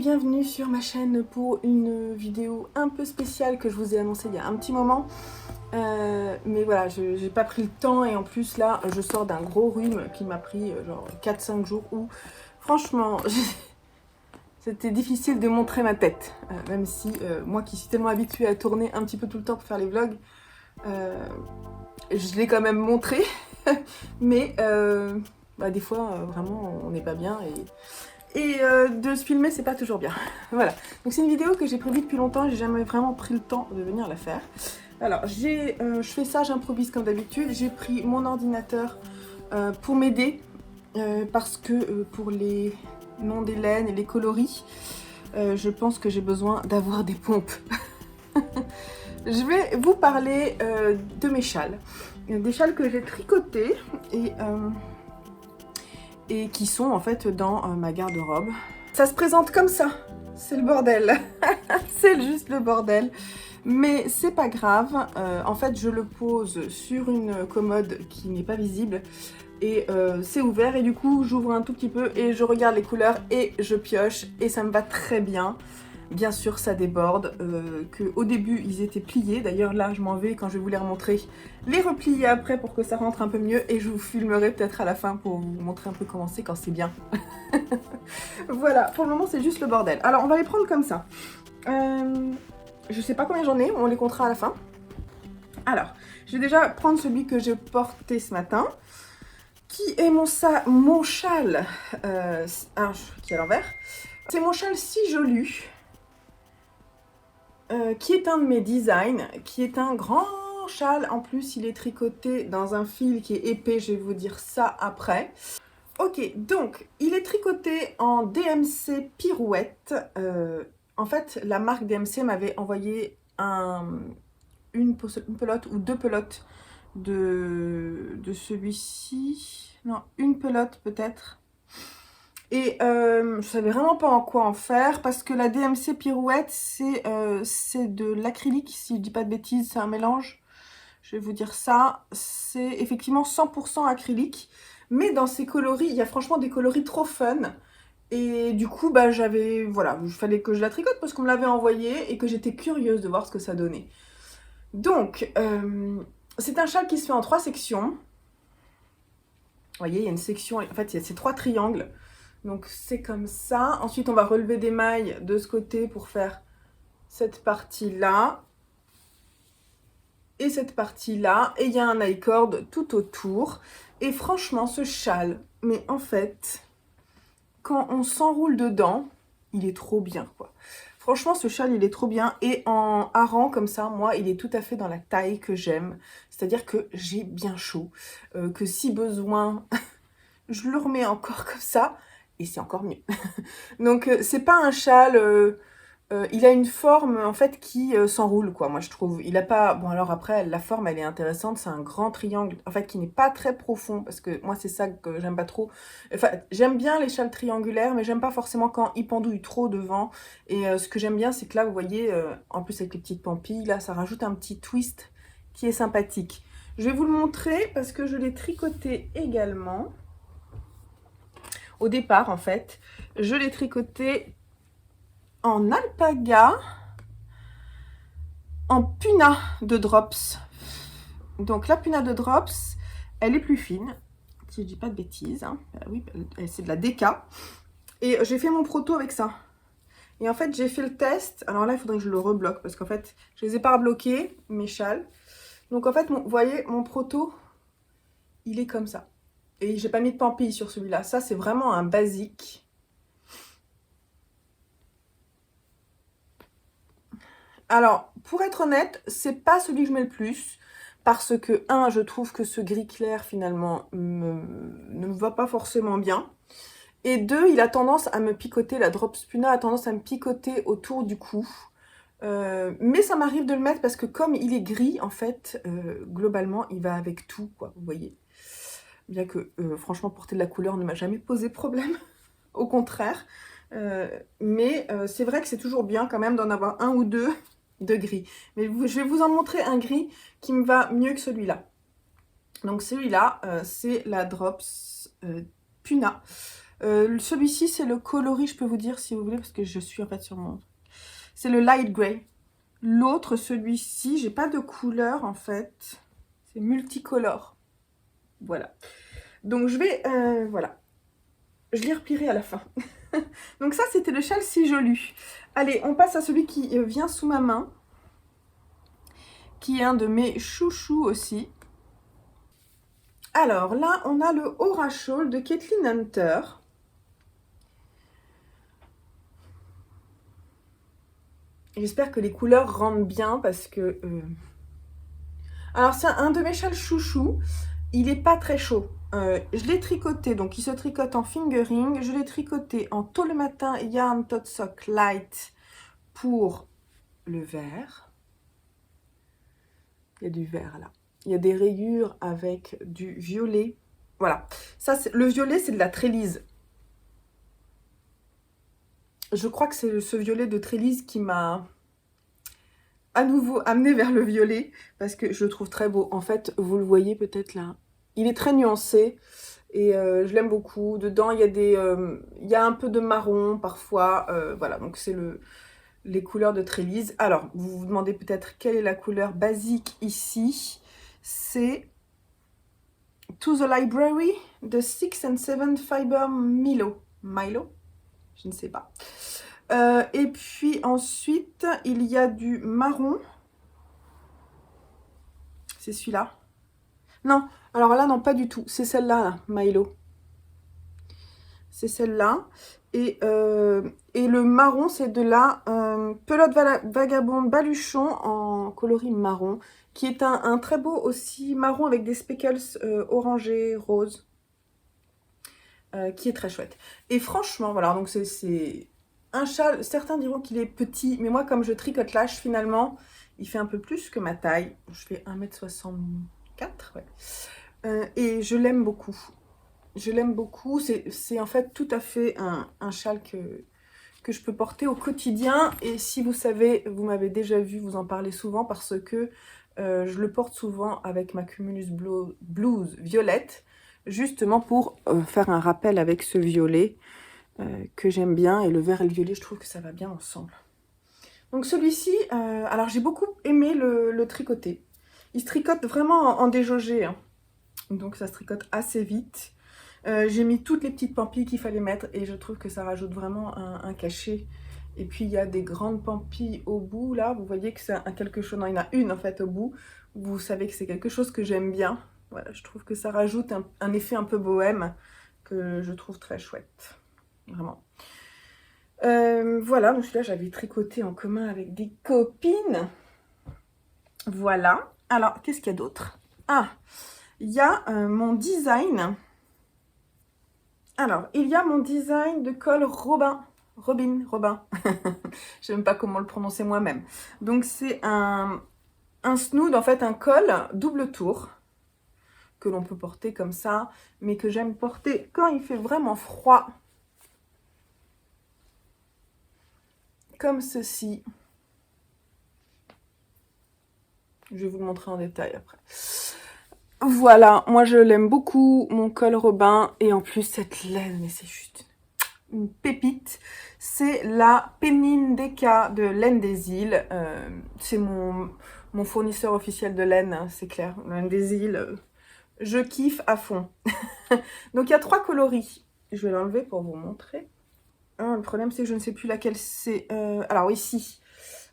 bienvenue sur ma chaîne pour une vidéo un peu spéciale que je vous ai annoncée il y a un petit moment. Mais voilà, j'ai pas pris le temps et en plus là, je sors d'un gros rhume qui m'a pris genre 4-5 jours où franchement, c'était difficile de montrer ma tête. Même si moi qui suis tellement habituée à tourner un petit peu tout le temps pour faire les vlogs, je l'ai quand même montré. Mais des fois, vraiment, on n'est pas bien et de se filmer, c'est pas toujours bien. Voilà. Donc c'est une vidéo que j'ai prévue depuis longtemps, j'ai jamais vraiment pris le temps de venir la faire. Alors, je fais ça, j'improvise comme d'habitude. J'ai pris mon ordinateur pour m'aider parce que pour les noms des laines et les coloris, je pense que j'ai besoin d'avoir des pompes. Je vais vous parler de mes châles. Des châles que j'ai tricotés et qui sont en fait dans ma garde-robe. Ça se présente comme ça, c'est le bordel. C'est juste le bordel. Mais c'est pas grave, en fait je le pose sur une commode qui n'est pas visible et c'est ouvert et du coup j'ouvre un tout petit peu et je regarde les couleurs et je pioche et ça me va très bien. Bien sûr ça déborde, qu'au début ils étaient pliés, d'ailleurs là je m'en vais quand je vais vous les remontrer, les replier après pour que ça rentre un peu mieux et je vous filmerai peut-être à la fin pour vous montrer un peu comment c'est quand c'est bien. Voilà, pour le moment c'est juste le bordel. Alors on va les prendre comme ça. Je sais pas combien j'en ai, on les comptera à la fin. Alors, je vais déjà prendre celui que j'ai porté ce matin, qui est mon châle, qui est à l'envers. C'est mon châle si joli, qui est un de mes designs, qui est un grand châle. En plus, il est tricoté dans un fil qui est épais, je vais vous dire ça après. Ok, donc, il est tricoté en DMC Pirouette. En fait, la marque DMC m'avait envoyé une pelote ou deux pelotes de celui-ci. Non, une pelote peut-être. Et je savais vraiment pas en quoi en faire parce que la DMC Pirouette, c'est de l'acrylique, si je dis pas de bêtises, c'est un mélange. Je vais vous dire ça. C'est effectivement 100% acrylique. Mais dans ces coloris, il y a franchement des coloris trop fun. Et du coup, voilà, il fallait que je la tricote parce qu'on me l'avait envoyé et que j'étais curieuse de voir ce que ça donnait. Donc, c'est un châle qui se fait en 3 sections. Vous voyez, il y a une section, en fait, il y a ces 3 triangles. Donc, c'est comme ça. Ensuite, on va relever des mailles de ce côté pour faire cette partie-là. Et cette partie-là. Et il y a un I-cord tout autour. Et franchement, ce châle, mais en fait, quand on s'enroule dedans, il est trop bien, quoi. Franchement, ce châle, il est trop bien. Et en hareng, comme ça, moi, il est tout à fait dans la taille que j'aime. C'est-à-dire que j'ai bien chaud. Que si besoin, je le remets encore comme ça. Et c'est encore mieux. Donc, c'est pas un châle... il a une forme, en fait, qui s'enroule, quoi, moi, je trouve. Il a pas... Bon, alors après, la forme, elle est intéressante. C'est un grand triangle, en fait, qui n'est pas très profond. Parce que moi, c'est ça que j'aime pas trop. Enfin, j'aime bien les châles triangulaires, mais j'aime pas forcément quand ils pendouillent trop devant. Et ce que j'aime bien, c'est que là, vous voyez, en plus, avec les petites pampilles, là, ça rajoute un petit twist qui est sympathique. Je vais vous le montrer parce que je l'ai tricoté également. Au départ, en fait, je l'ai tricoté en alpaga, en puna de drops. Donc la puna de drops, elle est plus fine, si je dis pas de bêtises. Hein. Oui, c'est de la DK. Et j'ai fait mon proto avec ça. Et en fait, j'ai fait le test. Alors là, il faudrait que je le rebloque parce qu'en fait, je les ai pas rebloqués, mes châles. Donc en fait, vous voyez, mon proto, il est comme ça. Et j'ai pas mis de pampille sur celui-là. Ça, c'est vraiment un basique. Alors, pour être honnête, c'est pas celui que je mets le plus. Parce que, je trouve que ce gris clair, finalement, ne me va pas forcément bien. Et 2, il a tendance à me picoter, la Drops Puna a tendance à me picoter autour du cou. Mais ça m'arrive de le mettre parce que comme il est gris, en fait, globalement, il va avec tout, quoi, vous voyez. Bien que, franchement, porter de la couleur ne m'a jamais posé problème. Au contraire. Mais c'est vrai que c'est toujours bien quand même d'en avoir un ou deux de gris. Mais je vais vous en montrer un gris qui me va mieux que celui-là. Donc celui-là, c'est la Drops Puna. Celui-ci, c'est le coloris, je peux vous dire si vous voulez, parce que je suis en fait sur mon... C'est le light grey. L'autre, celui-ci, j'ai pas de couleur en fait. C'est multicolore. Voilà. Donc je vais... voilà. Je les replierai à la fin. Donc ça, c'était le châle si joli. Allez, on passe à celui qui vient sous ma main. Qui est un de mes chouchous aussi. Alors là, on a le Aura Shawl de Kathleen Hunter. J'espère que les couleurs rendent bien parce que... Alors c'est un de mes châles chouchous. Il n'est pas très chaud. Je l'ai tricoté, donc il se tricote en fingering. Je l'ai tricoté en tôt le matin Yarn Tot Sock Light pour le vert. Il y a du vert là. Il y a des rayures avec du violet. Voilà. Ça, le violet, c'est de la trélise. Je crois que c'est ce violet de trélise qui m'a à nouveau amené vers le violet parce que je le trouve très beau. En fait, vous le voyez peut-être là. Il est très nuancé et je l'aime beaucoup. Dedans, il y a un peu de marron parfois. Voilà, donc c'est les couleurs de trélise. Alors, vous vous demandez peut-être quelle est la couleur basique ici. C'est To the Library de 6 and 7 Fiber Milo. Milo? Je ne sais pas. Et puis ensuite, il y a du marron. C'est celui-là. Non, alors là, non, pas du tout. C'est celle-là, là, Milo. C'est celle-là. Et le marron, c'est de la pelote vagabonde baluchon en coloris marron, qui est un très beau aussi marron avec des speckles orangés, roses, qui est très chouette. Et franchement, voilà, donc c'est un châle. Certains diront qu'il est petit, mais moi, comme je tricote l'âge, finalement, il fait un peu plus que ma taille. Je fais 1m64, ouais. Et je l'aime beaucoup. Je l'aime beaucoup. C'est en fait tout à fait un châle que je peux porter au quotidien. Et si vous savez, vous m'avez déjà vu vous en parler souvent parce que je le porte souvent avec ma Cumulus Blues violette, justement pour faire un rappel avec ce violet que j'aime bien. Et le vert et le violet, je trouve que ça va bien ensemble. Donc celui-ci, alors j'ai beaucoup aimé le tricoter. Il se tricote vraiment en déjaugé, hein. Donc ça se tricote assez vite. J'ai mis toutes les petites pampilles qu'il fallait mettre et je trouve que ça rajoute vraiment un cachet. Et puis il y a des grandes pampilles au bout là, vous voyez que c'est quelque chose, non il y en a une en fait au bout. Vous savez que c'est quelque chose que j'aime bien. Voilà, je trouve que ça rajoute un effet un peu bohème que je trouve très chouette. Vraiment. Voilà, donc celui-là j'avais tricoté en commun avec des copines. Voilà. Alors, qu'est-ce qu'il y a d'autre? Ah, il y a mon design. Alors, il y a mon design de col Robin. Robin. Je sais même pas comment le prononcer moi-même. Donc, c'est un snood, en fait, un col double tour que l'on peut porter comme ça, mais que j'aime porter quand il fait vraiment froid. Comme ceci. Je vais vous le montrer en détail après. Voilà, moi je l'aime beaucoup, mon col Robin. Et en plus, cette laine, mais c'est juste une pépite. C'est la Pennine Deka de Laine des Îles. C'est mon fournisseur officiel de laine, hein, c'est clair. Laine des Îles, je kiffe à fond. Donc il y a 3 coloris. Je vais l'enlever pour vous montrer. Le problème, c'est que je ne sais plus laquelle c'est. Alors ici.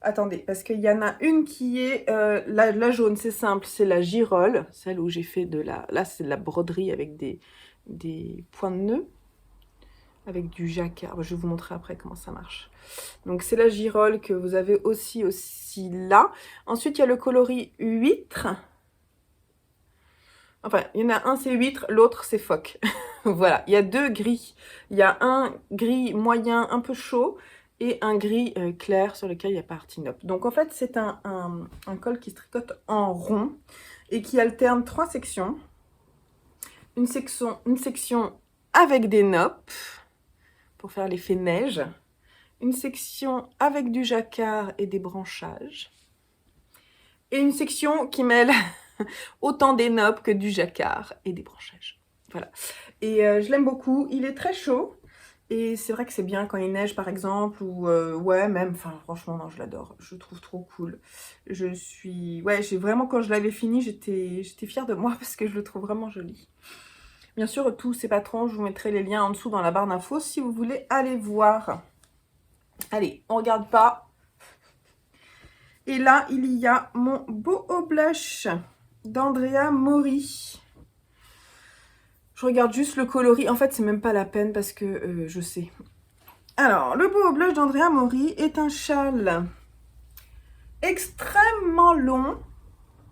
Attendez, parce qu'il y en a une qui est la jaune, c'est simple, c'est la girole, celle où j'ai fait de la... Là, c'est de la broderie avec des points de nœud, avec du jacquard. Je vais vous montrer après comment ça marche. Donc, c'est la girole que vous avez aussi là. Ensuite, il y a le coloris huître. Enfin, il y en a un, c'est huître, l'autre, c'est phoque. Voilà, il y a 2 gris. Il y a un gris moyen, un peu chaud, et un gris clair sur lequel il y a Partinop. Donc en fait, c'est un col qui se tricote en rond et qui alterne 3 sections. Une section avec des noppes pour faire l'effet neige. Une section avec du jacquard et des branchages. Et une section qui mêle autant des noppes que du jacquard et des branchages. Voilà. Et je l'aime beaucoup. Il est très chaud. Et c'est vrai que c'est bien quand il neige par exemple, ou ouais même, enfin franchement non je l'adore, je le trouve trop cool. Ouais j'ai vraiment, quand je l'avais fini, j'étais fière de moi parce que je le trouve vraiment joli. Bien sûr tous ces patrons, je vous mettrai les liens en dessous dans la barre d'infos si vous voulez aller voir. Allez, on regarde pas. Et là il y a mon beau au blush d'Andrea Mori. Je regarde juste le coloris, en fait c'est même pas la peine parce que je sais. Alors, le beau blush d'Andrea Mori est un châle extrêmement long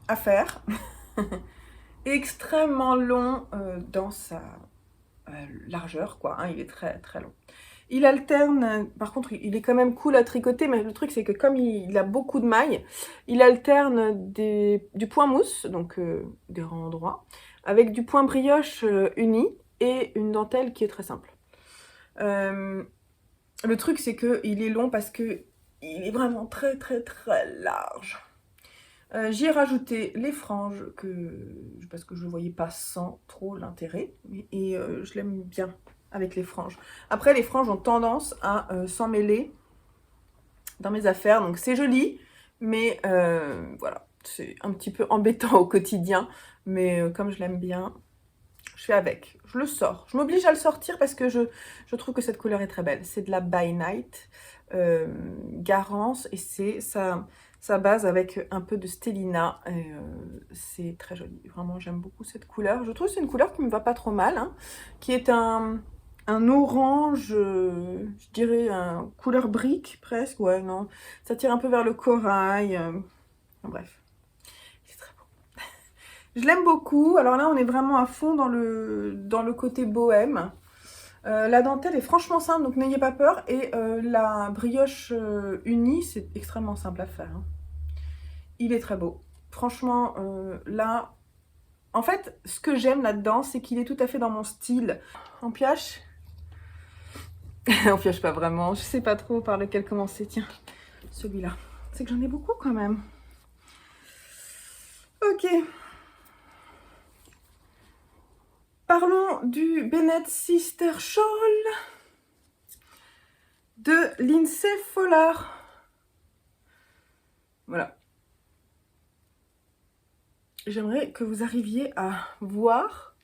à faire, extrêmement long dans sa largeur, quoi, hein, il est très très long. Il alterne, par contre il est quand même cool à tricoter, mais le truc c'est que comme il a beaucoup de mailles, il alterne du point mousse, donc des rangs droits, avec du point brioche uni et une dentelle qui est très simple. Le truc c'est que il est long parce que il est vraiment très très très large. J'y ai rajouté les franges parce que je ne voyais pas sans trop l'intérêt, et je l'aime bien avec les franges. Après les franges ont tendance à s'en mêler dans mes affaires, donc c'est joli, mais voilà, c'est un petit peu embêtant au quotidien, mais comme je l'aime bien, je fais avec, je le sors. Je m'oblige à le sortir parce que je trouve que cette couleur est très belle. C'est de la By Night Garance et c'est sa base avec un peu de Stellina. C'est très joli. Vraiment, j'aime beaucoup cette couleur. Je trouve que c'est une couleur qui me va pas trop mal, hein, qui est un orange, je dirais un couleur brique presque. Ouais, non, ça tire un peu vers le corail. Bref. Je l'aime beaucoup. Alors là, on est vraiment à fond dans le côté bohème. La dentelle est franchement simple, donc n'ayez pas peur. Et la brioche unie, c'est extrêmement simple à faire, hein. Il est très beau. Franchement, là... En fait, ce que j'aime là-dedans, c'est qu'il est tout à fait dans mon style. On pioche? On pioche pas vraiment. Je sais pas trop par lequel commencer. Tiens, celui-là. C'est que j'en ai beaucoup quand même. Ok. Parlons du Bennett Sister Shawl de Lindsay Fowler. Voilà. J'aimerais que vous arriviez à voir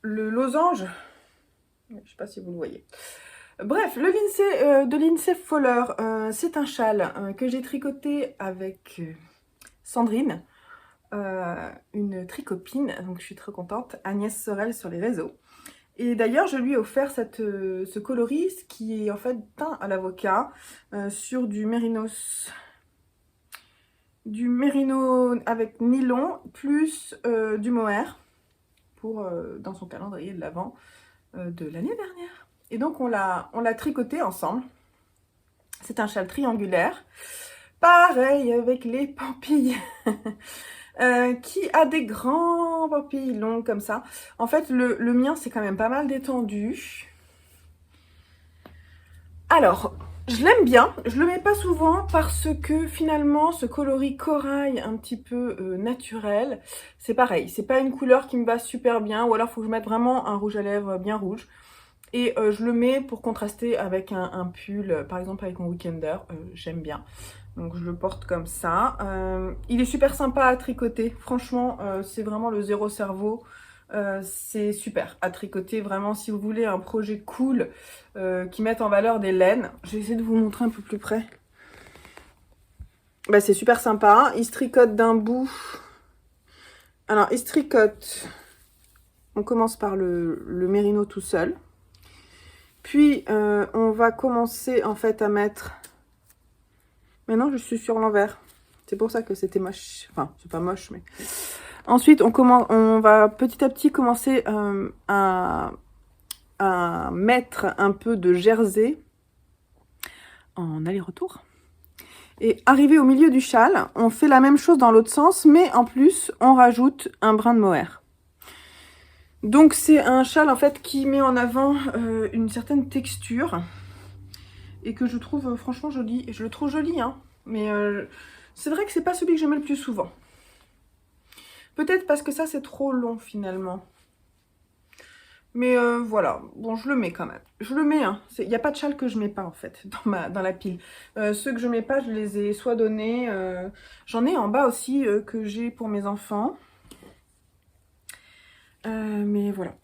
le losange. Je ne sais pas si vous le voyez. Bref, de Lindsay Fowler, c'est un châle que j'ai tricoté avec Sandrine, une tricopine, donc je suis très contente, Agnès Sorel sur les réseaux. Et d'ailleurs, je lui ai offert ce coloris qui est en fait teint à l'avocat sur du mérinos avec nylon plus du mohair pour dans son calendrier de l'Avent de l'année dernière. Et donc on l'a tricoté ensemble. C'est un châle triangulaire, pareil avec les pampilles. Qui a des grands pampilles longs comme ça. En fait, le mien, c'est quand même pas mal détendu. Alors, je l'aime bien. Je le mets pas souvent parce que finalement, ce coloris corail un petit peu naturel, c'est pareil. C'est pas une couleur qui me va super bien. Ou alors, il faut que je mette vraiment un rouge à lèvres bien rouge. Et je le mets pour contraster avec un pull, par exemple avec mon Weekender. J'aime bien. Donc je le porte comme ça. Il est super sympa à tricoter. Franchement, c'est vraiment le zéro cerveau. C'est super à tricoter. Vraiment, si vous voulez un projet cool qui mette en valeur des laines. Je vais essayer de vous montrer un peu plus près. Bah, c'est super sympa. Il se tricote d'un bout. Alors, il se tricote. On commence par le mérino tout seul. Puis, on va commencer en fait à mettre... Maintenant, je suis sur l'envers. C'est pour ça que c'était moche. Enfin, c'est pas moche, mais... Ensuite, on va petit à petit commencer à mettre un peu de jersey en aller-retour. Et arrivé au milieu du châle, on fait la même chose dans l'autre sens, mais en plus, on rajoute un brin de mohair. Donc, c'est un châle, en fait, qui met en avant une certaine texture et que je trouve franchement joli. Et je le trouve joli, hein. Mais c'est vrai que c'est pas celui que je mets le plus souvent. Peut-être parce que ça, c'est trop long, finalement. Mais voilà, bon, je le mets quand même. Je le mets, hein. Il n'y a pas de châle que je mets pas, en fait, dans la pile. Ceux que je mets pas, je les ai soit donnés. J'en ai en bas aussi que j'ai pour mes enfants. Mais voilà.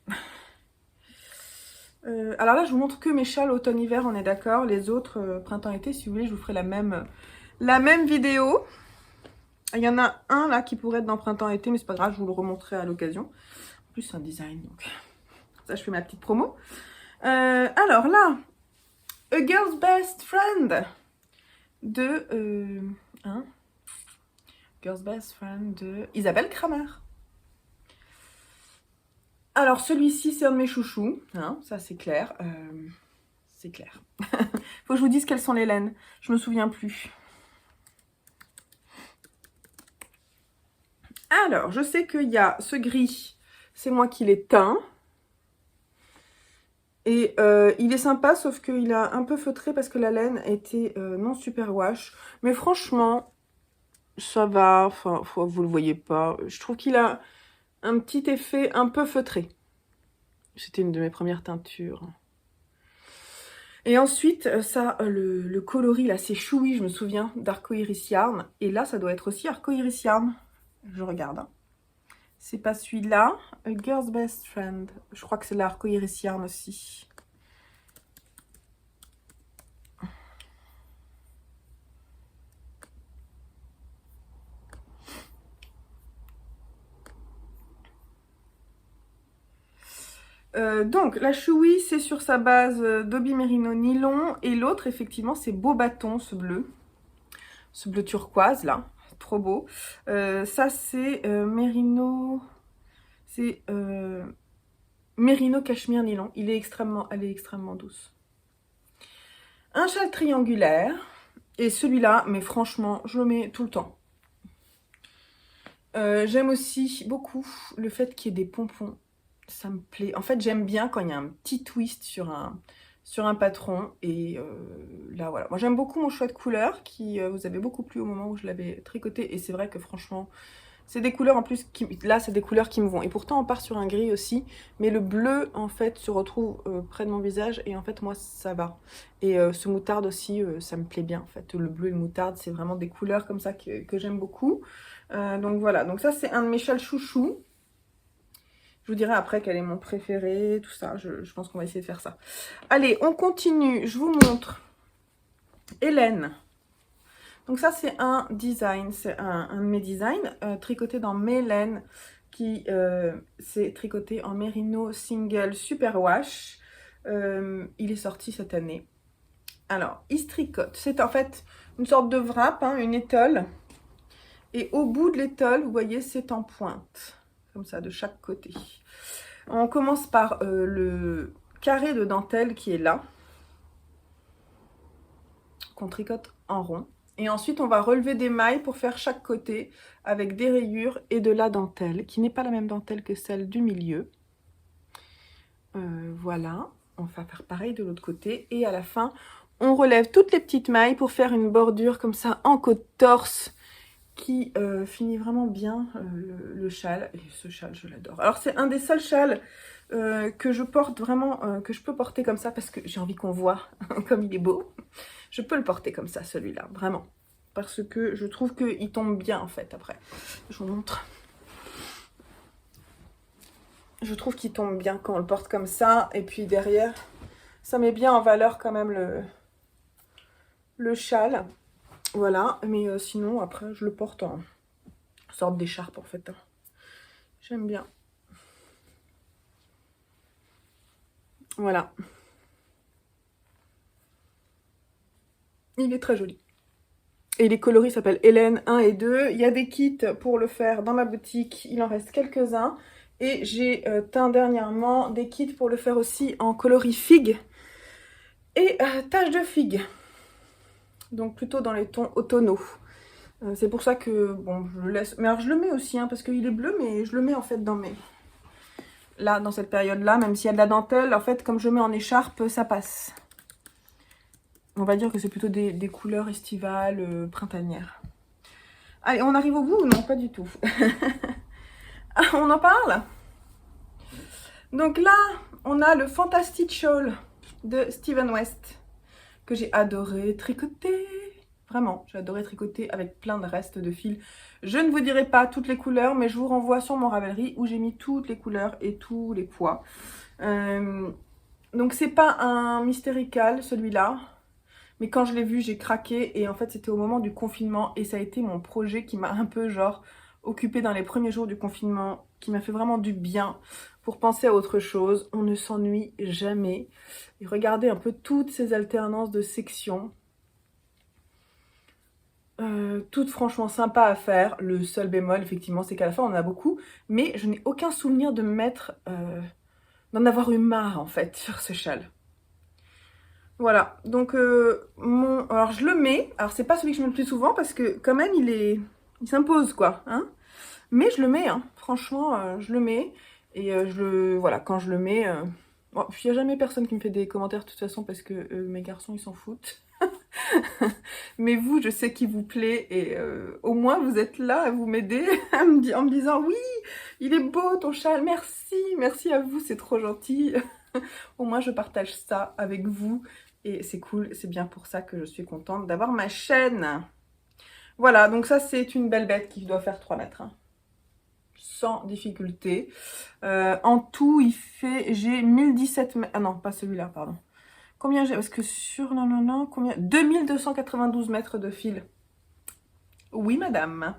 Alors là, je vous montre que mes châles automne-hiver, on est d'accord. Les autres, printemps-été, si vous voulez, je vous ferai la même vidéo. Il y en a un là qui pourrait être dans printemps-été, mais c'est pas grave, je vous le remontrerai à l'occasion. En plus, c'est un design, donc ça, je fais ma petite promo. Alors là, A Girl's Best Friend de... Girl's Best Friend de Isabelle Kramer. Alors, celui-ci, c'est un de mes chouchous, hein, ça c'est clair. C'est clair. Faut que je vous dise quelles sont les laines. Je me souviens plus. Alors, je sais qu'il y a ce gris, c'est moi qui l'ai teint. Et il est sympa, sauf qu'il a un peu feutré parce que la laine était non super wash. Mais franchement, ça va. Enfin, vous le voyez pas. Je trouve qu'il a un petit effet un peu feutré. C'était une de mes premières teintures. Et ensuite, ça, le coloris, là, c'est Choui, je me souviens, d'Arcoiris Yarn. Et là, ça doit être aussi Arcoiris Yarn. Je regarde. Hein. C'est pas celui-là. A Girl's Best Friend. Je crois que c'est l'Arcoiris Yarn aussi. Donc, la Choui, c'est sur sa base d'Obi Merino nylon. Et l'autre, effectivement, c'est Beau Bâton, ce bleu. Ce bleu turquoise, là. Trop beau. Ça, c'est Merino... C'est Merino Cachemire Nylon. Elle est extrêmement douce. Un châle triangulaire. Et celui-là, mais franchement, je le mets tout le temps. J'aime aussi beaucoup le fait qu'il y ait des pompons. Ça me plaît. En fait, j'aime bien quand il y a un petit twist sur un patron. Et là, voilà. Moi, j'aime beaucoup mon choix de couleurs qui vous avait beaucoup plu au moment où je l'avais tricoté. Et c'est vrai que franchement, c'est des couleurs en plus, là, c'est des couleurs qui me vont. Et pourtant, on part sur un gris aussi. Mais le bleu, en fait, se retrouve près de mon visage. Et en fait, moi, ça va. Et ce moutarde aussi, ça me plaît bien. En fait, le bleu et le moutarde, c'est vraiment des couleurs comme ça que j'aime beaucoup. Donc voilà. Donc ça, c'est un de mes châles chouchous. Je vous dirai après quel est mon préféré, tout ça. Je pense qu'on va essayer de faire ça. Allez, on continue. Je vous montre Hélène. Donc ça, c'est un design. C'est un de mes designs tricoté dans Mélène qui s'est tricoté en Merino Single Super Wash. Il est sorti cette année. Alors, il se tricote. C'est en fait une sorte de wrap, hein, une étole. Et au bout de l'étole, vous voyez, c'est en pointe. Comme ça, de chaque côté. On commence par le carré de dentelle qui est là, qu'on tricote en rond. Et ensuite, on va relever des mailles pour faire chaque côté avec des rayures et de la dentelle, qui n'est pas la même dentelle que celle du milieu. Voilà, on va faire pareil de l'autre côté. Et à la fin, on relève toutes les petites mailles pour faire une bordure comme ça en côte-torse qui finit vraiment bien le châle. Et ce châle, je l'adore. Alors, c'est un des seuls châles que je porte vraiment, que je peux porter comme ça parce que j'ai envie qu'on voit comme il est beau. Je peux le porter comme ça, celui-là, vraiment. Parce que je trouve qu'il tombe bien, en fait, après. Je vous montre. Je trouve qu'il tombe bien quand on le porte comme ça. Et puis derrière, ça met bien en valeur quand même le châle. Voilà, mais sinon, après, je le porte en sorte d'écharpe, en fait. J'aime bien. Voilà. Il est très joli. Et les coloris s'appellent Hélène 1 et 2. Il y a des kits pour le faire dans ma boutique. Il en reste quelques-uns. Et j'ai teint dernièrement des kits pour le faire aussi en coloris figue et tache de figue. Donc plutôt dans les tons automnaux. C'est pour ça que, bon, je le laisse. Mais alors je le mets aussi, hein, parce qu'il est bleu, mais je le mets en fait dans mes... Là, dans cette période-là, même s'il y a de la dentelle, en fait, comme je mets en écharpe, ça passe. On va dire que c'est plutôt des couleurs estivales, printanières. Allez, on arrive au bout ou non? Pas du tout. On en parle? Donc là, on a le Fantastic Shawl de Steven West que j'ai adoré tricoter. Vraiment, j'ai adoré tricoter avec plein de restes de fil. Je ne vous dirai pas toutes les couleurs, mais je vous renvoie sur mon Ravelry où j'ai mis toutes les couleurs et tous les poids. Donc c'est pas un mystérical celui-là, mais quand je l'ai vu, j'ai craqué. Et en fait, c'était au moment du confinement et ça a été mon projet qui m'a un peu genre occupée dans les premiers jours du confinement, qui m'a fait vraiment du bien pour penser à autre chose. On ne s'ennuie jamais. Et regardez un peu toutes ces alternances de sections. Toutes franchement sympa à faire. Le seul bémol, effectivement, c'est qu'à la fin, on en a beaucoup. Mais je n'ai aucun souvenir de me mettre... d'en avoir eu marre, en fait, sur ce châle. Voilà, donc alors je le mets. Alors c'est pas celui que je mets le plus souvent parce que quand même il s'impose quoi, hein. Mais je le mets, hein. Franchement, je le mets. Et voilà, quand je le mets... Bon, il n'y a jamais personne qui me fait des commentaires de toute façon parce que mes garçons, ils s'en foutent. Mais vous, je sais qu'il vous plaît et au moins vous êtes là, vous m'aidez en me disant oui, il est beau ton châle, merci à vous, c'est trop gentil. Au moins je partage ça avec vous et c'est cool, c'est bien pour ça que je suis contente d'avoir ma chaîne. Voilà, donc ça c'est une belle bête qui doit faire 3 mètres. Hein. Sans difficulté. En tout, j'ai 1017 mètres. Ah non, pas celui-là, pardon. Combien j'ai? Parce que sur... Non, combien? 2292 mètres de fil. Oui, madame.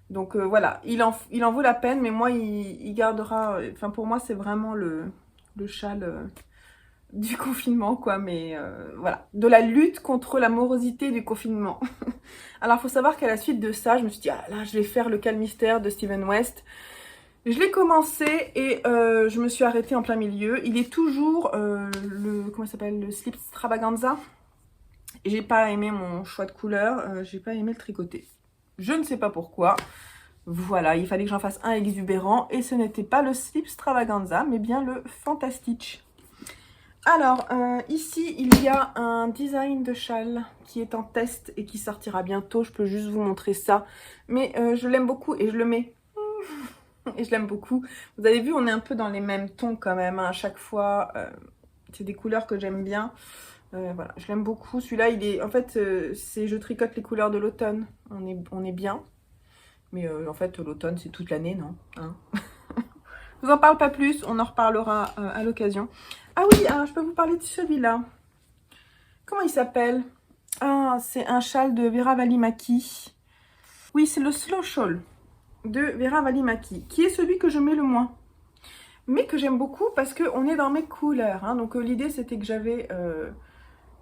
Donc voilà, il en vaut la peine, mais moi, il gardera... Enfin, pour moi, c'est vraiment le châle du confinement, quoi. Mais voilà, de la lutte contre la morosité du confinement. Alors, il faut savoir qu'à la suite de ça, je me suis dit, ah là, je vais faire le Calmystère de Steven West. Je l'ai commencé et je me suis arrêtée en plein milieu. Il est toujours comment ça s'appelle, le Slip Extravaganza. J'ai pas aimé mon choix de couleur, j'ai pas aimé le tricoter. Je ne sais pas pourquoi. Voilà, il fallait que j'en fasse un exubérant et ce n'était pas le Slip Extravaganza, mais bien le Fantastic. Alors, ici, il y a un design de châle qui est en test et qui sortira bientôt. Je peux juste vous montrer ça. Mais je l'aime beaucoup et je le mets... Et je l'aime beaucoup. Vous avez vu, on est un peu dans les mêmes tons quand même, hein, à chaque fois. C'est des couleurs que j'aime bien. Voilà, je l'aime beaucoup. Celui-là, il est... En fait, je tricote les couleurs de l'automne. On est bien. Mais en fait, l'automne, c'est toute l'année, non, hein. Je vous en parle pas plus. On en reparlera à l'occasion. Ah oui, je peux vous parler de celui-là. Comment il s'appelle? Ah, c'est un châle de Vera Välimäki. Oui, c'est le Slow Shawl de Vera Välimäki, qui est celui que je mets le moins, mais que j'aime beaucoup parce qu'on est dans mes couleurs. Hein. Donc l'idée c'était que j'avais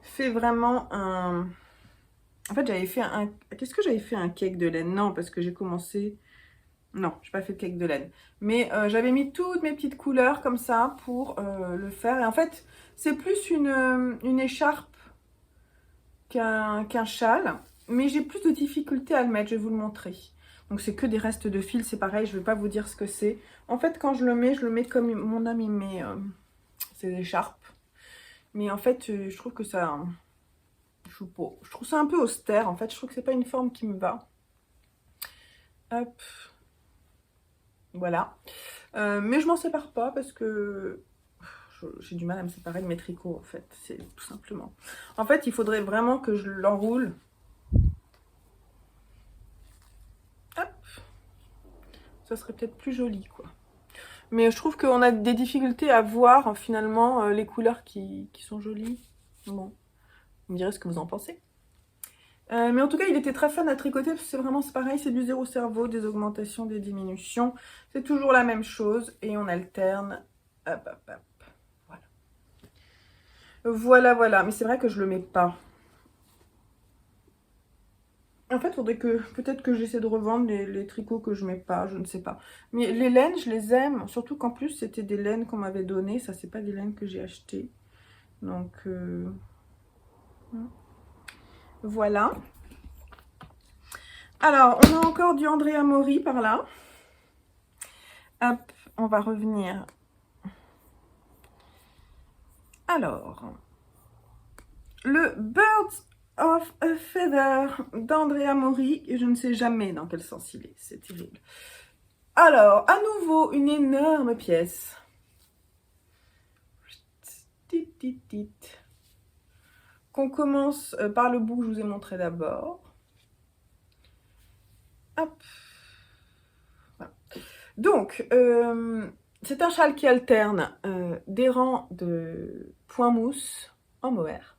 fait vraiment un... En fait j'avais fait un... Qu'est-ce que j'avais fait? Un cake de laine? Non, parce que j'ai commencé... Non, j'ai pas fait de cake de laine. Mais j'avais mis toutes mes petites couleurs comme ça pour le faire. Et en fait, c'est plus une écharpe qu'un châle. Mais j'ai plus de difficulté à le mettre, je vais vous le montrer. Donc c'est que des restes de fil, c'est pareil, je ne vais pas vous dire ce que c'est. En fait, quand je le mets comme mon ami met ses écharpes. Mais en fait, je trouve que ça... Je trouve ça un peu austère, en fait. Je trouve que c'est pas une forme qui me va. Hop. Voilà. Mais je m'en sépare pas parce que... J'ai du mal à me séparer de mes tricots, en fait. C'est tout simplement. En fait, il faudrait vraiment que je l'enroule. Ça serait peut-être plus joli, quoi. Mais je trouve qu'on a des difficultés à voir, finalement, les couleurs qui sont jolies. Bon, vous me direz ce que vous en pensez. Mais en tout cas, il était très fun à tricoter, parce que c'est pareil, c'est du zéro cerveau, des augmentations, des diminutions. C'est toujours la même chose, et on alterne. Hop, hop, hop. Voilà. Voilà. Mais c'est vrai que je le mets pas. En fait, il faudrait que peut-être que j'essaie de revendre les tricots que je mets pas, je ne sais pas. Mais les laines, je les aime, surtout qu'en plus, c'était des laines qu'on m'avait données. Ça, c'est pas des laines que j'ai achetées. Donc, voilà. Alors, on a encore du Andrea Mori par là. Hop, on va revenir. Alors, le Birds of a Feather d'Andrea Mori, et je ne sais jamais dans quel sens il est, c'est terrible. Alors, à nouveau, une énorme pièce. Qu'on commence par le bout que je vous ai montré d'abord. Hop. Voilà. Donc, c'est un châle qui alterne des rangs de point mousse en mohair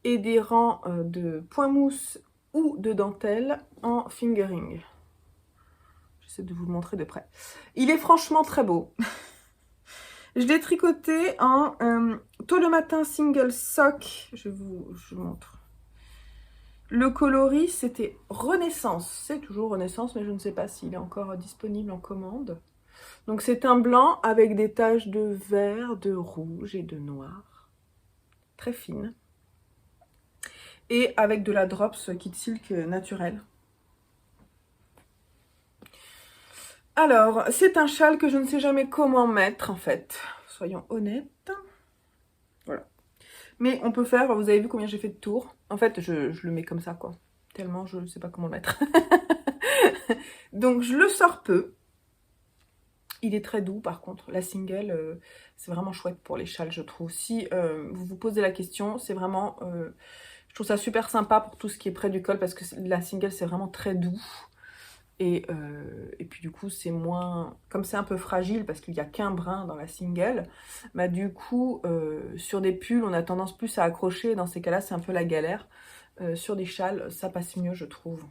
et des rangs de point mousse ou de dentelle en fingering. J'essaie de vous le montrer de près. Il est franchement très beau. Je l'ai tricoté en tôt le matin single sock. Je vous montre. Le coloris, c'était Renaissance. C'est toujours Renaissance, mais je ne sais pas s'il est encore disponible en commande. Donc c'est un blanc avec des taches de vert, de rouge et de noir. Très fine. Et avec de la drops Kid Silk naturelle. Alors, c'est un châle que je ne sais jamais comment mettre, en fait. Soyons honnêtes. Voilà. Mais on peut faire, vous avez vu combien j'ai fait de tours. En fait, je le mets comme ça, quoi. Tellement je ne sais pas comment le mettre. Donc, je le sors peu. Il est très doux, par contre. La single, c'est vraiment chouette pour les châles, je trouve. Si vous vous posez la question, c'est vraiment... je trouve ça super sympa pour tout ce qui est près du col, parce que la single, c'est vraiment très doux. Et puis du coup, c'est moins... Comme c'est un peu fragile, parce qu'il n'y a qu'un brin dans la single, bah du coup, sur des pulls, on a tendance plus à accrocher. Dans ces cas-là, c'est un peu la galère. Sur des châles, ça passe mieux, je trouve.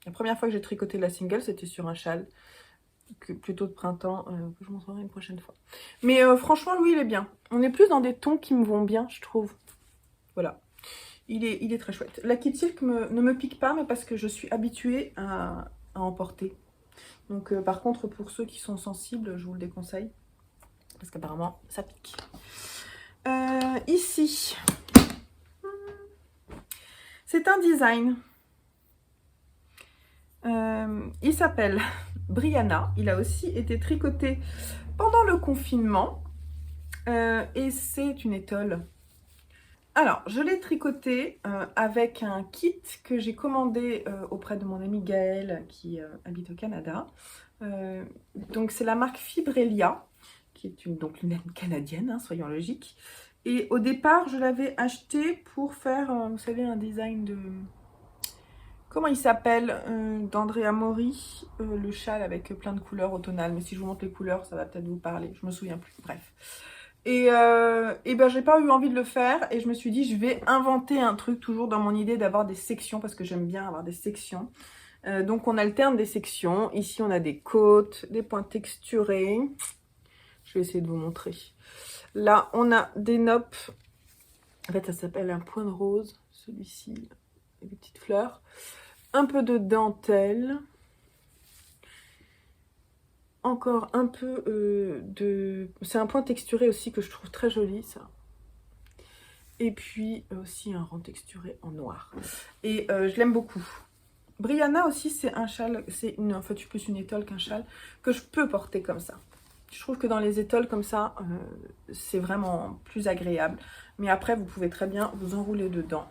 La première fois que j'ai tricoté la single, c'était sur un châle, plutôt de printemps, que je montrerai une prochaine fois. Mais franchement, lui, il est bien. On est plus dans des tons qui me vont bien, je trouve. Voilà. Il est très chouette. La Kid Silk ne me pique pas, mais parce que je suis habituée à en porter. Donc par contre, pour ceux qui sont sensibles, je vous le déconseille. Parce qu'apparemment, ça pique. Ici, c'est un design. Il s'appelle Brianna. Il a aussi été tricoté pendant le confinement. Et c'est une étole. Alors, je l'ai tricoté avec un kit que j'ai commandé auprès de mon amie Gaëlle qui habite au Canada. Donc, c'est la marque Fibrelia, qui est donc une laine canadienne, hein, soyons logiques. Et au départ, je l'avais acheté pour faire, vous savez, un design de... Comment il s'appelle d'Andrea Mori, le châle avec plein de couleurs automnales. Mais si je vous montre les couleurs, ça va peut-être vous parler. Je me souviens plus. Bref. Et ben j'ai pas eu envie de le faire. Et je me suis dit, je vais inventer un truc, toujours dans mon idée d'avoir des sections. Parce que j'aime bien avoir des sections. Donc on alterne des sections. Ici, on a des côtes, des points texturés. Je vais essayer de vous montrer. Là, on a des noppes. En fait, ça s'appelle un point de rose. Celui-ci, avec des petites fleurs. Un peu de dentelle, encore un peu de... C'est un point texturé aussi que je trouve très joli, ça. Et puis aussi un rang texturé en noir. Et je l'aime beaucoup. Brianna aussi, c'est un châle, en fait, plus une étole qu'un châle, que je peux porter comme ça. Je trouve que dans les étoles comme ça, c'est vraiment plus agréable. Mais après, vous pouvez très bien vous enrouler dedans.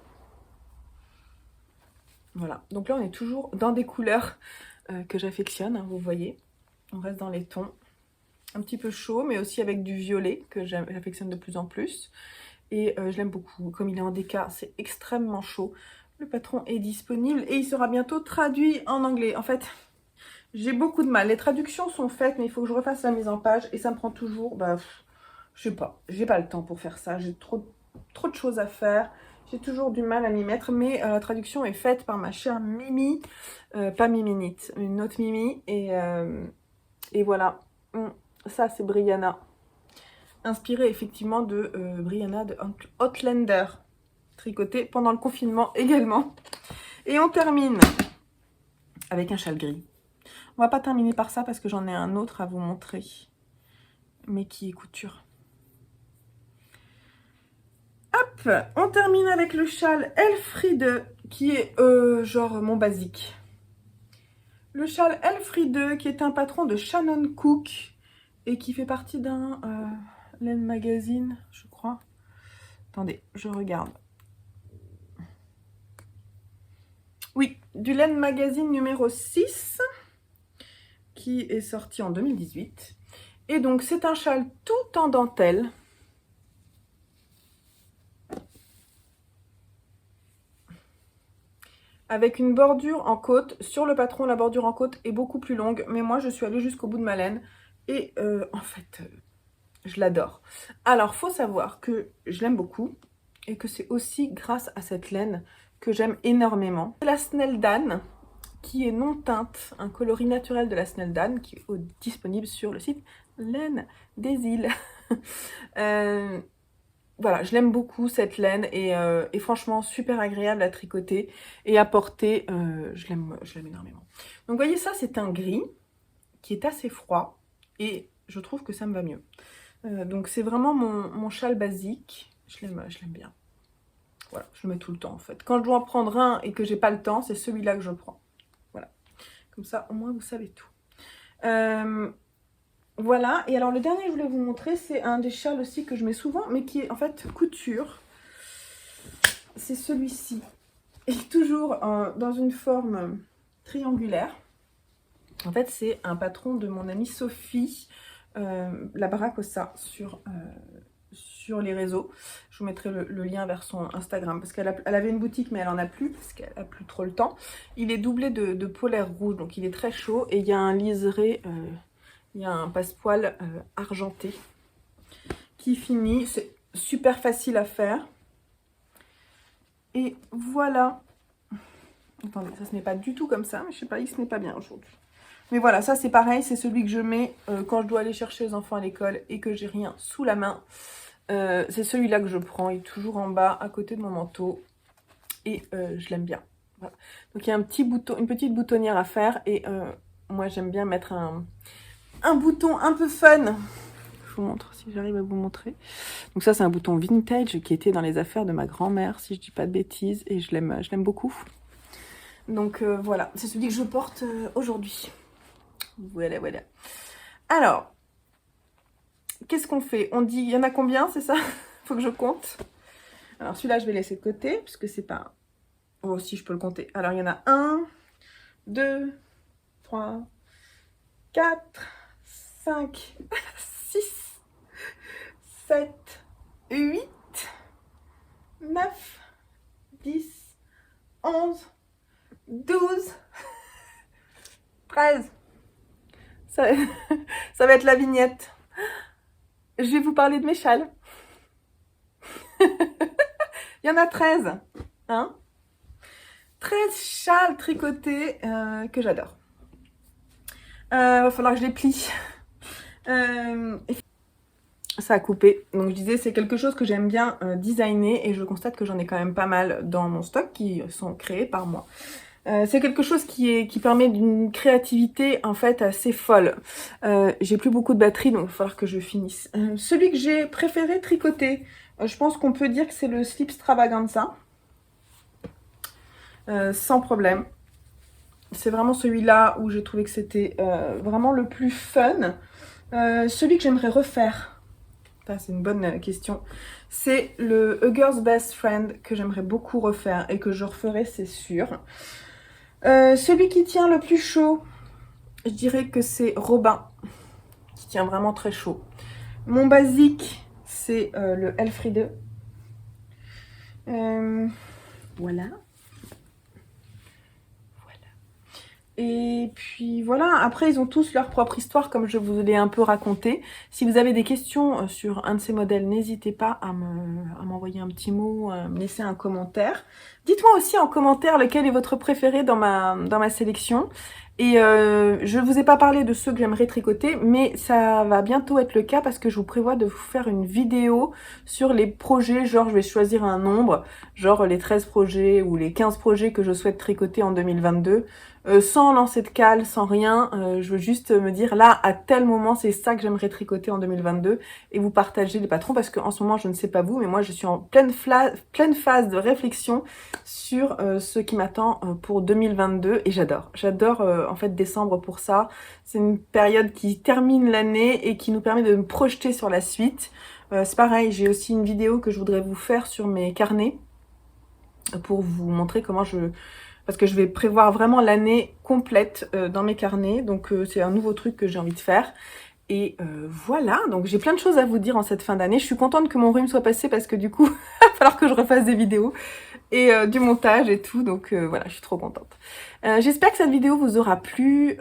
Voilà, donc là on est toujours dans des couleurs que j'affectionne, hein, vous voyez. On reste dans les tons un petit peu chauds, mais aussi avec du violet que j'affectionne de plus en plus. Et je l'aime beaucoup, comme il est en déca, c'est extrêmement chaud. Le patron est disponible et il sera bientôt traduit en anglais. En fait, j'ai beaucoup de mal. Les traductions sont faites, mais il faut que je refasse la mise en page et ça me prend toujours, je sais pas, j'ai pas le temps pour faire ça. J'ai trop de choses à faire. J'ai toujours du mal à m'y mettre, mais la traduction est faite par ma chère Mimi, pas Miminite, une autre Mimi, et voilà, ça c'est Brianna, inspirée effectivement de Brianna de Outlander, tricotée pendant le confinement également. Et on termine avec un châle gris. On va pas terminer par ça parce que j'en ai un autre à vous montrer, mais qui est couture. Hop, on termine avec le châle Elfriede, qui est genre mon basique. Le châle Elfriede, qui est un patron de Shannon Cook, et qui fait partie d'un laine magazine, je crois. Attendez, je regarde. Oui, du laine magazine numéro 6, qui est sorti en 2018. Et donc, c'est un châle tout en dentelle. avec une bordure en côte. Sur le patron, la bordure en côte est beaucoup plus longue, mais moi je suis allée jusqu'au bout de ma laine et en fait je l'adore. Alors faut savoir que je l'aime beaucoup et que c'est aussi grâce à cette laine que j'aime énormément. C'est la Snelldane qui est non teinte, un coloris naturel de la Snelldane qui est disponible sur le site Laine des Îles. Voilà, je l'aime beaucoup cette laine et franchement super agréable à tricoter et à porter, je l'aime énormément. Donc vous voyez ça, c'est un gris qui est assez froid et je trouve que ça me va mieux. Donc c'est vraiment mon châle basique, je l'aime bien. Voilà, je le mets tout le temps en fait. Quand je dois en prendre un et que j'ai pas le temps, c'est celui-là que je prends. Voilà, comme ça au moins vous savez tout. Voilà, et alors le dernier que je voulais vous montrer, c'est un des châles aussi que je mets souvent, mais qui est en fait couture. C'est celui-ci. Et toujours dans une forme triangulaire. En fait, c'est un patron de mon amie Sophie, la Baracossa, sur les réseaux. Je vous mettrai le lien vers son Instagram, parce qu'elle avait une boutique, mais elle en a plus, parce qu'elle a plus trop le temps. Il est doublé de polaire rouge, donc il est très chaud, et il y a un liseré... il y a un passepoil argenté qui finit. C'est super facile à faire. Et voilà. Attendez, ça se met pas du tout comme ça. Mais je sais pas, il se met pas bien aujourd'hui. Mais voilà, ça c'est pareil. C'est celui que je mets quand je dois aller chercher les enfants à l'école et que j'ai rien sous la main. C'est celui-là que je prends. Il est toujours en bas, à côté de mon manteau. Et je l'aime bien. Voilà. Donc il y a un petit bouton, une petite boutonnière à faire. Et moi j'aime bien mettre un bouton un peu fun. Je vous montre si j'arrive à vous montrer. Donc ça c'est un bouton vintage qui était dans les affaires de ma grand-mère si je dis pas de bêtises et je l'aime beaucoup. Donc voilà, c'est celui que je porte aujourd'hui. Voilà. Alors, qu'est-ce qu'on fait? On dit, il y en a combien, c'est ça? Faut que je compte. Alors celui-là je vais laisser de côté puisque c'est pas... Oh si je peux le compter. Alors il y en a 1, 2, 3, 4, 5, 6, 7, 8, 9, 10, 11, 12, 13. Ça va être la vignette. Je vais vous parler de mes châles. Il y en a 13. Hein, 13 châles tricotés que j'adore. Va falloir que je les plie. Ça a coupé. Donc je disais, c'est quelque chose que j'aime bien designer et je constate que j'en ai quand même pas mal dans mon stock qui sont créés par moi. C'est quelque chose qui permet d'une créativité en fait assez folle. J'ai plus beaucoup de batterie donc il va falloir que je finisse. Celui que j'ai préféré tricoter, je pense qu'on peut dire que c'est le Slip Stravaganza. Sans problème. C'est vraiment celui-là où j'ai trouvé que c'était vraiment le plus fun. Celui que j'aimerais refaire, c'est une bonne question, c'est le A Girl's Best Friend que j'aimerais beaucoup refaire et que je referai, c'est sûr. Celui qui tient le plus chaud, je dirais que c'est Robin, qui tient vraiment très chaud. Mon basique, c'est le Elfriede. Voilà. Et puis voilà, après ils ont tous leur propre histoire comme je vous l'ai un peu raconté. Si vous avez des questions sur un de ces modèles, n'hésitez pas à m'envoyer un petit mot, à me laisser un commentaire. Dites-moi aussi en commentaire lequel est votre préféré dans ma sélection. Et je ne vous ai pas parlé de ceux que j'aimerais tricoter, mais ça va bientôt être le cas parce que je vous prévois de vous faire une vidéo sur les projets, genre je vais choisir un nombre, genre les 13 projets ou les 15 projets que je souhaite tricoter en 2022. Sans lancer de cale, sans rien, je veux juste me dire là, à tel moment, c'est ça que j'aimerais tricoter en 2022 et vous partager les patrons parce qu'en ce moment, je ne sais pas vous, mais moi, je suis en pleine phase de réflexion sur ce qui m'attend pour 2022 et j'adore. J'adore en fait décembre pour ça. C'est une période qui termine l'année et qui nous permet de me projeter sur la suite. C'est pareil, j'ai aussi une vidéo que je voudrais vous faire sur mes carnets pour vous montrer comment parce que je vais prévoir vraiment l'année complète dans mes carnets. Donc c'est un nouveau truc que j'ai envie de faire. Et voilà, donc j'ai plein de choses à vous dire en cette fin d'année. Je suis contente que mon rhume soit passé parce que du coup, il va falloir que je refasse des vidéos. et du montage et tout, donc voilà, je suis trop contente. J'espère que cette vidéo vous aura plu.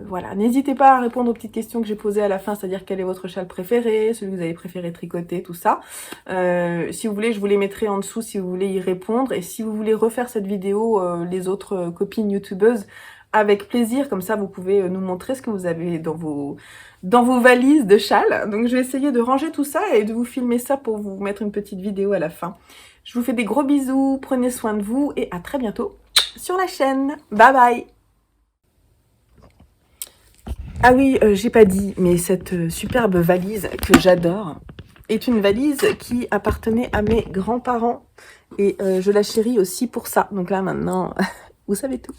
Voilà, n'hésitez pas à répondre aux petites questions que j'ai posées à la fin, c'est-à-dire quel est votre châle préféré, celui que vous avez préféré tricoter, tout ça. Si vous voulez, je vous les mettrai en dessous si vous voulez y répondre. Et si vous voulez refaire cette vidéo, les autres copines youtubeuses, avec plaisir, comme ça vous pouvez nous montrer ce que vous avez dans vos valises de châles. Donc je vais essayer de ranger tout ça et de vous filmer ça pour vous mettre une petite vidéo à la fin. Je vous fais des gros bisous, prenez soin de vous et à très bientôt sur la chaîne. Bye bye. Ah oui, j'ai pas dit, mais cette superbe valise que j'adore est une valise qui appartenait à mes grands-parents et je la chéris aussi pour ça. Donc là maintenant, vous savez tout.